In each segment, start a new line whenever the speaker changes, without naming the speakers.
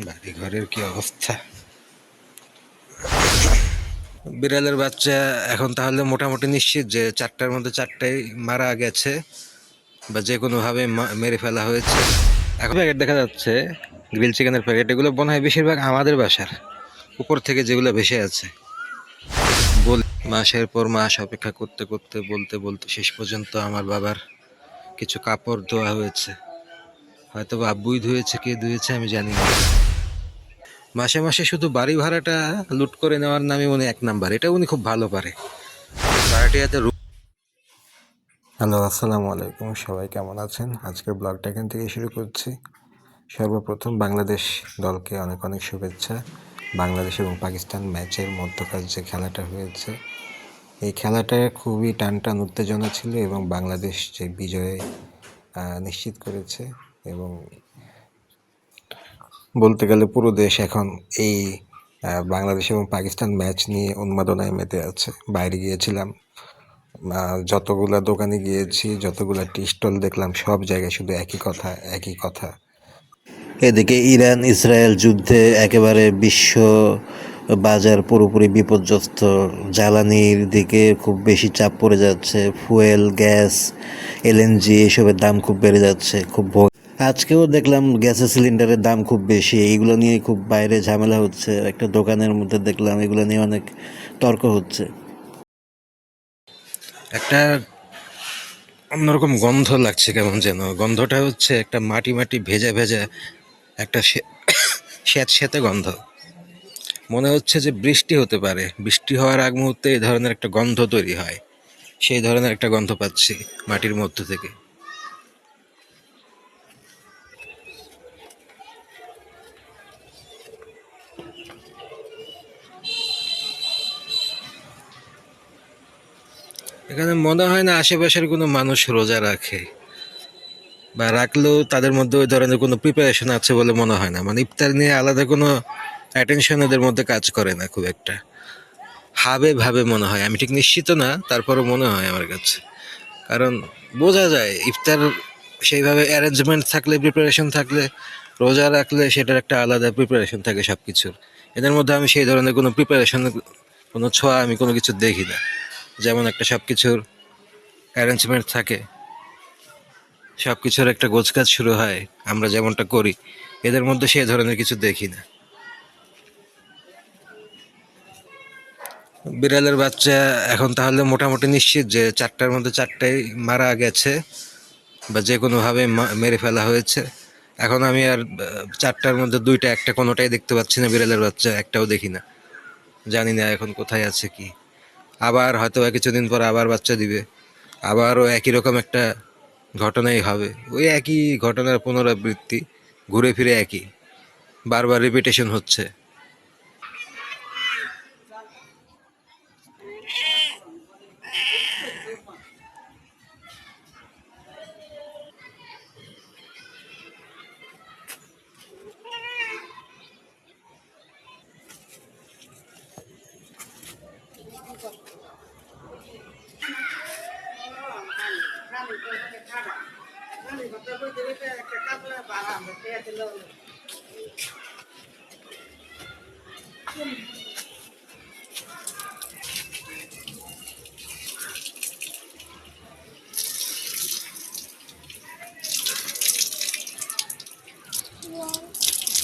বাড়ি ঘরের কি অবস্থা! বিড়ালের বাচ্চা এখন তাহলে মোটামুটি নিশ্চিত যে 4টার মধ্যে 4টাই মারা গেছে বা যে কোনোভাবে মেরে ফেলা হয়েছে। এখন প্যাকেট দেখা যাচ্ছে, গ্রিল চিকেনের প্যাকেট, এগুলো মনে হয় বেশিরভাগ আমাদের বাসার উপর থেকে যেগুলো ভেসে আছে। মাসের পর মাস অপেক্ষা করতে করতে বলতে বলতে শেষ পর্যন্ত আমার বাবার কিছু কাপড় ধোয়া হয়েছে। হয়তো আব্বুই ধুয়েছে, কে ধুয়েছে আমি জানি না। মাসে মাসে শুধু বাড়ি ভাড়াটা লুট করে নেওয়ার নামে উনি এক নাম্বার, এটা উনি খুব ভালো পারে। ভাড়াটিয়াতে হ্যালো, আসসালামু আলাইকুম, সবাই কেমন আছেন? আজকের ব্লগটা এখান থেকে শুরু করছি। সর্বপ্রথম বাংলাদেশ দলকে অনেক অনেক শুভেচ্ছা। বাংলাদেশ এবং পাকিস্তান ম্যাচের মধ্যকার যে খেলাটা হয়েছে, এই খেলাটা খুবই টানটান উত্তেজনা ছিল এবং বাংলাদেশ যে বিজয়ে নিশ্চিত করেছে। এবং বলতে গেলে পুরো দেশ এখন এই বাংলাদেশ এবং পাকিস্তান ম্যাচ নিয়ে উন্মাদনায় মেতে আছে। বাইরে গিয়েছিলাম, যতগুলা দোকানে গিয়েছি, যতগুলা টি স্টল দেখলাম, সব জায়গায় শুধু একই কথা একই কথা। এদিকে ইরান ইসরায়েল যুদ্ধে একেবারে বিশ্ব বাজার পুরোপুরি বিপর্যস্ত। জ্বালানির দিকে খুব বেশি চাপ পড়ে যাচ্ছে। ফুয়েল, গ্যাস, এলএনজি এসবের দাম খুব বেড়ে যাচ্ছে। আজকেও দেখলাম গ্যাসের সিলিন্ডারের দাম খুব বেশি। এইগুলো নিয়ে খুব বাইরে ঝামেলা হচ্ছে। একটা দোকানের মধ্যে দেখলাম এগুলো নিয়ে অনেক তর্ক হচ্ছে। একটা অন্যরকম গন্ধ লাগছে, কেমন যেন। গন্ধটা হচ্ছে একটা মাটি মাটি ভেজা ভেজা একটা স্যাঁতস্যাঁতে গন্ধ। মনে হচ্ছে যে বৃষ্টি হতে পারে। বৃষ্টি হওয়ার আগ মুহূর্তে এই ধরনের একটা গন্ধ তৈরি হয়, সেই ধরনের একটা গন্ধ পাচ্ছি মাটির মধ্য থেকে। এখানে মনে হয় না আশেপাশের কোনো মানুষ রোজা রাখে, বা রাখলেও তাদের মধ্যে ওই ধরনের কোনো প্রিপারেশন আছে বলে মনে হয় না। মানে ইফতার নিয়ে আলাদা কোনো অ্যাটেনশন এদের মধ্যে কাজ করে না খুব একটা। ভাবে ভাবে মনে হয়, আমি ঠিক নিশ্চিত না, তারপরও মনে হয় আমার কাছে। কারণ বোঝা যায় ইফতার সেইভাবে অ্যারেঞ্জমেন্ট থাকলে, প্রিপারেশন থাকলে, রোজা রাখলে সেটার একটা আলাদা প্রিপারেশন থাকে সব কিছুর। এদের মধ্যে আমি সেই ধরনের কোনো প্রিপারেশন, কোনো ছোঁয়া আমি কোনো কিছু দেখি না। যেমন একটা সব কিছুর অ্যারেঞ্জমেন্ট থাকে, সব কিছুর একটা গোছগাছ শুরু হয়, আমরা যেমনটা করি, এদের মধ্যে সেই ধরনের কিছু দেখি না। বিড়ালের বাচ্চা এখন তাহলে মোটামুটি নিশ্চিত যে 4টার মধ্যে 4টাই মারা গেছে বা যে কোনোভাবে মেরে ফেলা হয়েছে। এখন আমি আর 4টার মধ্যে 2টা, একটা কোনোটাই দেখতে পাচ্ছি না। বিড়ালের বাচ্চা একটাও দেখি না, জানি না এখন কোথায় আছে কি। আবার হয়তো কিছুদিন পর আবার বাচ্চা দিবে, আবারও একই রকম একটা ঘটনাই হবে। ওই একই ঘটনার পুনরাবৃত্তি, ঘুরে ফিরে একই, বারবার রিপিটেশন হচ্ছে।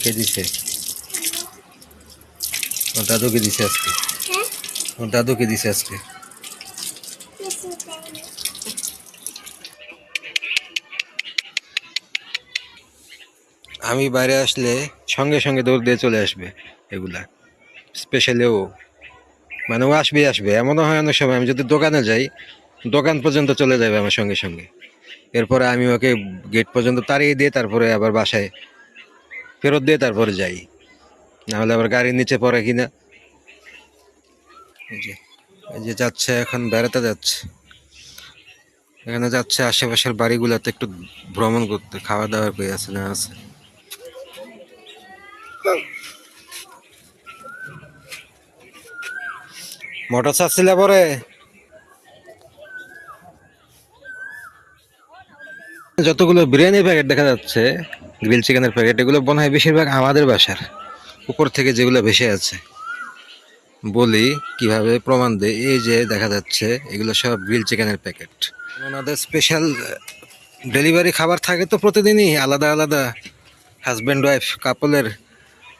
কে দিছে? ওর দাদুকে দিছে আজকে। ওর দাদুকে দিছে আজকে। আমি বাইরে আসলে সঙ্গে সঙ্গে দৌড় দিয়ে চলে আসবে এগুলা। স্পেশালি ও, মানে ও আসবেই আসবে। এমনও হয় অনেক সময় আমি যদি দোকানে যাই, দোকান পর্যন্ত চলে যাবে আমার সঙ্গে সঙ্গে। এরপরে আমি ওকে গেট পর্যন্ত তাড়িয়ে দিয়ে তারপরে আবার বাসায় ফেরত দিয়ে তারপরে যাই, নাহলে আবার গাড়ির নিচে পড়ে কিনা। এই যে যাচ্ছে, এখন বেড়াতে যাচ্ছে। এখানে যাচ্ছে আশেপাশের বাড়িগুলোতে একটু ভ্রমণ করতে, খাওয়া দাওয়ার পেয়ে আছে না আছে। মোটর চাচ্ছিল পরে যতগুলো বিরিয়ানি প্যাকেট দেখা যাচ্ছে, গ্রিল চিকেনের প্যাকেট, এগুলো মনে হয় বেশিরভাগ আমাদের বাসার উপর থেকে যেগুলো ভেসে আছে। বলি কিভাবে প্রমাণ দেয়, এই যে দেখা যাচ্ছে এগুলো সব গ্রিল চিকেনের প্যাকেট। ওনাদের স্পেশাল ডেলিভারি খাবার থাকে তো প্রতিদিনই আলাদা আলাদা, হাজব্যান্ড ওয়াইফ কাপলের,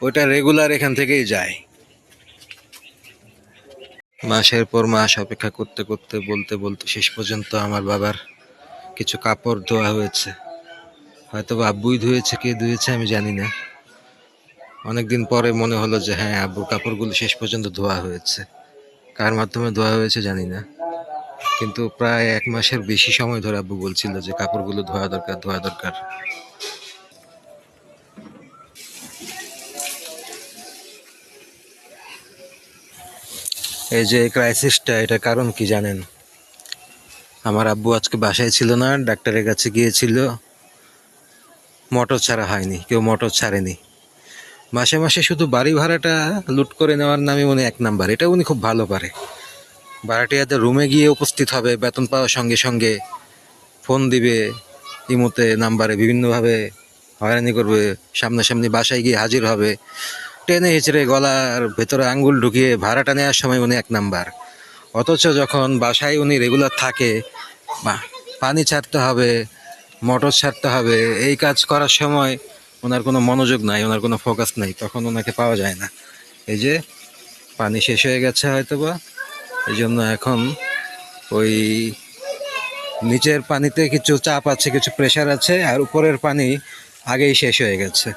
ওইটা রেগুলার এখান থেকেই যায়। মাসের পর মাস অপেক্ষা করতে করতে বলতে বলতে শেষ পর্যন্ত আমার বাবার কিছু কাপড় ধোয়া হয়েছে। হয়তো বা আব্বুই ধুয়েছে, কে ধুয়েছে আমি জানি না। অনেকদিন পরে মনে হলো যে হ্যাঁ, আব্বুর কাপড়গুলো শেষ পর্যন্ত ধোয়া হয়েছে। কার মাধ্যমে ধোয়া হয়েছে জানি না, কিন্তু প্রায় 1 মাসের বেশি সময় ধরে আব্বু বলছিল যে কাপড়গুলো ধোয়া দরকার, ধোয়া দরকার। এই যে ক্রাইসিসটা, এটা কারণ কি জানেন? আমার আব্বু আজকে বাসায় ছিল না, ডাক্তারের কাছে গিয়েছিল। মোটর ছাড়া হয়নি, কেউ মোটর ছাড়েনি। মাসে মাসে শুধু বাড়ি ভাড়াটা লুট করে নেওয়ার নামে উনি 1 নাম্বার, এটা উনি খুব ভালো পারে। ভাড়াটিয়াদের রুমে গিয়ে উপস্থিত হবে, বেতন পাওয়ার সঙ্গে সঙ্গে ফোন দিবে, ইমোতে নাম্বারে বিভিন্নভাবে হয়রানি করবে, সামনাসামনি বাসায় গিয়ে হাজির হবে, টেনে হিচড়ে গলার ভেতরে আঙ্গুল ঢুকিয়ে ভাড়াটা নেওয়ার সময় উনি 1 নাম্বার। অথচ যখন বাসায় উনি রেগুলার থাকে, পানি ছাড়তে হবে, মোটর ছাড়তে হবে, এই কাজ করার সময় ওনার কোনো মনোযোগ নাই, ওনার কোনো ফোকাস নাই, তখন ওনাকে পাওয়া যায় না। এই যে পানি শেষ হয়ে গেছে হয়তো বা, এই জন্য এখন ওই নিচের পানিতে কিছু চাপ আছে, কিছু প্রেশার আছে, আর উপরের পানি আগেই শেষ হয়ে গেছে।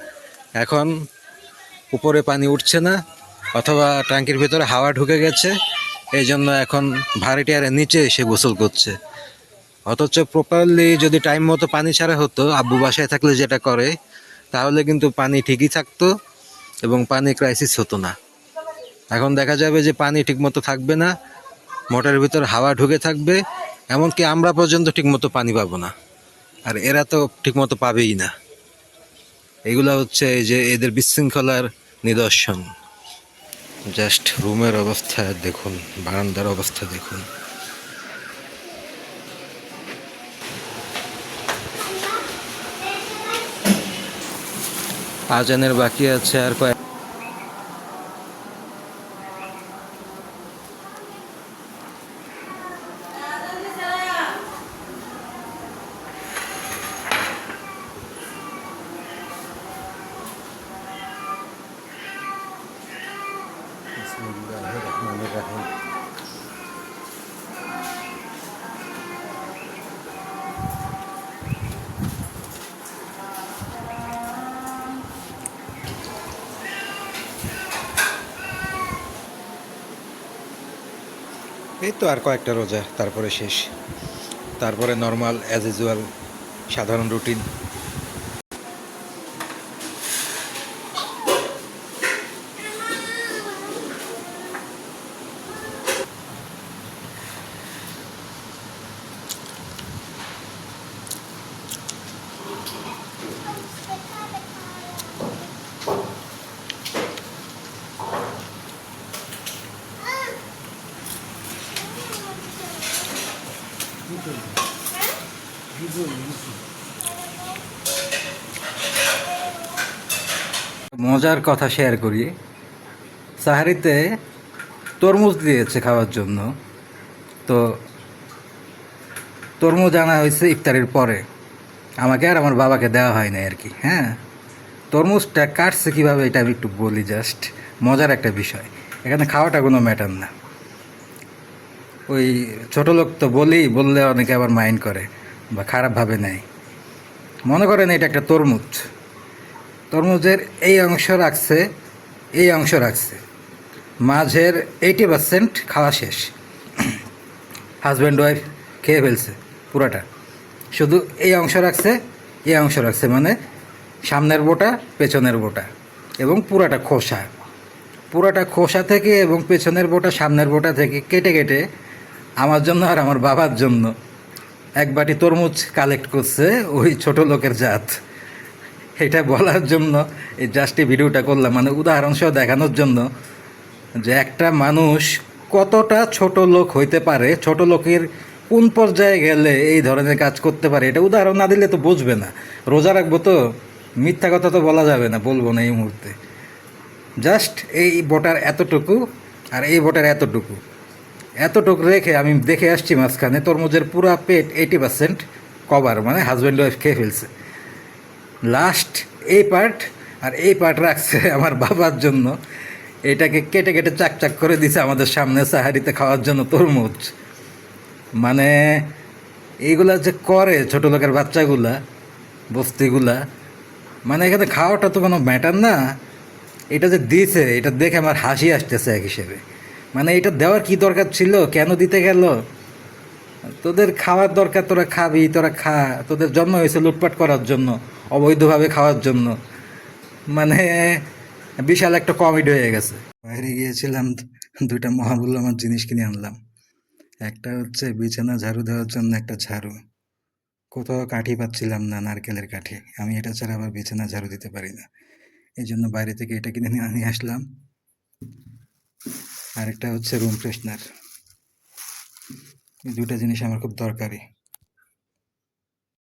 এখন উপরে পানি উঠছে না, অথবা ট্যাঙ্কির ভিতরে হাওয়া ঢুকে গেছে, এই জন্য এখন ভাড়াটিয়ারের নিচে এসে গোসল করছে। অথচ প্রপারলি যদি টাইম মতো পানি ছাড়া হতো, আব্বু বাসায় থাকলে যেটা করে, তাহলে কিন্তু পানি ঠিকই থাকতো এবং পানি ক্রাইসিস হতো না। এখন দেখা যাবে যে পানি ঠিকমতো থাকবে না, মোটরের ভিতর হাওয়া ঢুকে থাকবে, এমনকি আমরা পর্যন্ত ঠিকমতো পানি পাবো না, আর এরা তো ঠিকমতো পাবেই না। এগুলা হচ্ছে এই যে এদের বিশৃঙ্খলার নিদর্শন। জাস্ট রুমের অবস্থা দেখুন, বারান্দার অবস্থা দেখুন। আজানের বাকি আছে আর কয়েক। এই তো আর কয়েকটা রোজা, তারপরে শেষ, তারপরে নর্মাল অ্যাজ ইউজুয়াল সাধারণ রুটিন। মজার কথা শেয়ার করি, সাহারিতে তরমুজ দিয়েছে খাওয়ার জন্য, তো তরমুজ আনা হয়েছে ইফতারির পরে, আমাকে আর আমার বাবাকে দেওয়া হয় না আর কি। হ্যাঁ, তরমুজটা কাটছে কীভাবে এটা আমি একটু বলি, জাস্ট মজার একটা বিষয়। এখানে খাওয়াটা কোনো ম্যাটার না, ওই ছোটো লোক তো বললে অনেকে আবার মাইন্ড করে বা খারাপভাবে নেয়। মনে করেন এটা একটা তরমুজ, তরমুজের এই অংশ রাখছে, এই অংশ রাখছে, মাঝের 80% খাওয়া শেষ, হাজব্যান্ড ওয়াইফ খেয়ে ফেলছে পুরাটা। শুধু এই অংশ রাখছে, এই অংশ রাখছে, মানে সামনের বোটা, পেছনের বোটা, এবং পুরাটা খোসা, পুরাটা খোসা থেকে এবং পেছনের বোটা সামনের বোটা থেকে কেটে কেটে আমার জন্য আর আমার বাবার জন্য 1 বাটি তরমুজ কালেক্ট করছে ওই ছোট লোকের জাত। এটা বলার জন্য এই জাস্ট এই ভিডিওটা করলাম, মানে উদাহরণসহ দেখানোর জন্য যে একটা মানুষ কতটা ছোট লোক হইতে পারে, ছোট লোকের কোন পর্যায়ে গেলে এই ধরনের কাজ করতে পারে, এটা উদাহরণ না দিলে তো বুঝবে না। রোজা রাখবো তো
মিথ্যা কথা তো বলা যাবে না, বলবো না এই মুহূর্তে। জাস্ট এই বোটার এতটুকু আর এই বোটার এতটুকু, এতটুকু রেখে আমি দেখে আসছি মাঝখানে তরমুজের পুরা পেট 80% কভার, মানে হাজব্যান্ড ওয়াইফ খেয়ে ফেলছে। লাস্ট এই পার্ট, আর এই পার্ট রাখছে আমার বাবার জন্য। এটাকে কেটে কেটে চাক চাক করে দিছে আমাদের সামনে সাহারিতে খাওয়ার জন্য তরমুজ। মানে এইগুলা যে করে ছোট লোকের বাচ্চাগুলা, বস্তিগুলা, মানে এখানে খাওয়াটা তো কোনো ম্যাটার না। এটা যে দিছে এটা দেখে আমার হাসি আসতেছে এক হিসেবে। মানে এটা দেওয়ার কি দরকার ছিল, কেন দিতে গেল? তোদের খাওয়ার দরকার, তোরা খাবি, তোরা খা। তোদের জন্ম হয়েছে লুটপাট করার জন্য, অবৈধভাবে খাওয়ার জন্য। মানে বিশাল একটা কমেডি হয়ে গেছে। বাইরে গিয়েছিলাম, দুইটা মহামূল্যবান জিনিস কিনে আনলাম। একটা হচ্ছে বিছানা ঝাড়ু দেওয়ার জন্য একটা ঝাড়ু। কোথাও কাঠি পাচ্ছিলাম না, নারকেলের কাঠি। আমি এটা ছাড়া আবার বিছানা ঝাড়ু দিতে পারি না, এই জন্য বাইরে থেকে এটা কিনে নিয়ে আসলাম। আরেকটা হচ্ছে রুম ফ্রেশনার। এই দুটা জিনিস আমার খুব দরকারি।